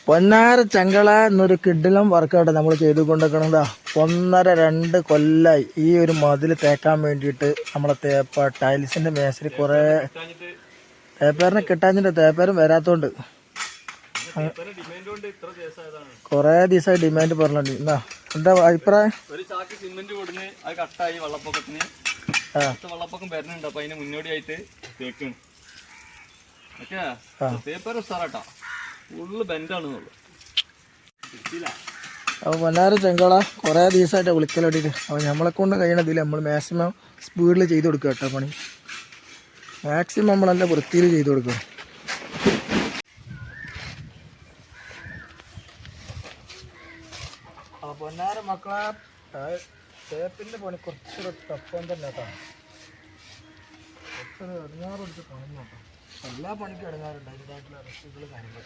പൊന്നാര ചങ്കള എന്നൊരു കിഡിലും വർക്കൗട്ട് നമ്മൾ ചെയ്തു കൊണ്ടിരിക്കണതാ. 1.5-2 കൊല്ലായി ഈ ഒരു മതിൽ തേക്കാൻ വേണ്ടിയിട്ട്. നമ്മളെ ടൈൽസിന്റെ മേശയിൽ കുറെ തേപ്പേറിനെ കിട്ടാഞ്ഞിട്ട് തേപ്പേരും വരാത്തോണ്ട് കൊറേ ദിവസമായി ഡിമാൻഡ് പറഞ്ഞിട്ടുണ്ട്. എന്നാ എന്താ അഭിപ്രായം? ഒരു ചാക്ക് സിമെന്റ് കൊടുന്ന് അത് കട്ടായി വെള്ളപ്പൊക്കത്തിന് വെള്ളപ്പൊക്കം വരുന്നുണ്ട്. അപ്പൊ അതിന് മുന്നോടിയായിട്ട് തേക്കാണ്. Paper ഉസാറാട്ടാ, full ബെൻഡാണെന്നുള്ളു. അപ്പോൾ പൊന്നാര ചെങ്കള കുറേ ദിവസമായിട്ട് വിളിക്കലോട്ടിട്ട്. അപ്പോൾ നമ്മളെ കൊണ്ട് കഴിയണതില്ല നമ്മൾ മാക്സിമം സ്പീഡിൽ ചെയ്ത് കൊടുക്കുക കേട്ടോ. പണി മാക്സിമം നമ്മളെല്ലാം വൃത്തിയിൽ ചെയ്ത് കൊടുക്കുക. അപ്പോൾ പൊന്നാര മക്കളെ തേപ്പിൻ്റെ പണി കുറച്ചൊരു ടഫം തന്നെ കേട്ടോ. കുറച്ചൊരു ഇടങ്ങാറെടുത്ത് പണി നോക്കാം. എല്ലാ പണിക്കും ഇടങ്ങാറുണ്ട്, അതിൻ്റെതായിട്ടുള്ള റിസ്കുകൾ കാര്യങ്ങൾ.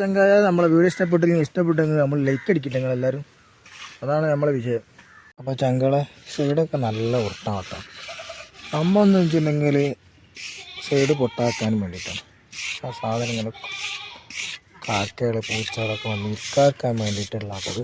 ചങ്കായ നമ്മളെ വീഡിയോ ഇഷ്ടപ്പെട്ടെങ്കിൽ നമ്മൾ ലൈക്ക് അടിക്കട്ടെ നിങ്ങൾ എല്ലാവരും. അതാണ് നമ്മളെ വിഷയം. അപ്പോൾ ചങ്കളെ സൈഡൊക്കെ നല്ല ഉറട്ടാണ് കേട്ടോ. എന്ന് വെച്ചിട്ടുണ്ടെങ്കിൽ സൈഡ് പൊട്ടാക്കാൻ വേണ്ടിയിട്ടാണ്. ആ സാധനങ്ങൾ കാക്കകൾ പൂച്ചകളൊക്കെ വന്ന് ഇരിക്കാക്കാൻ വേണ്ടിയിട്ടുള്ളത്.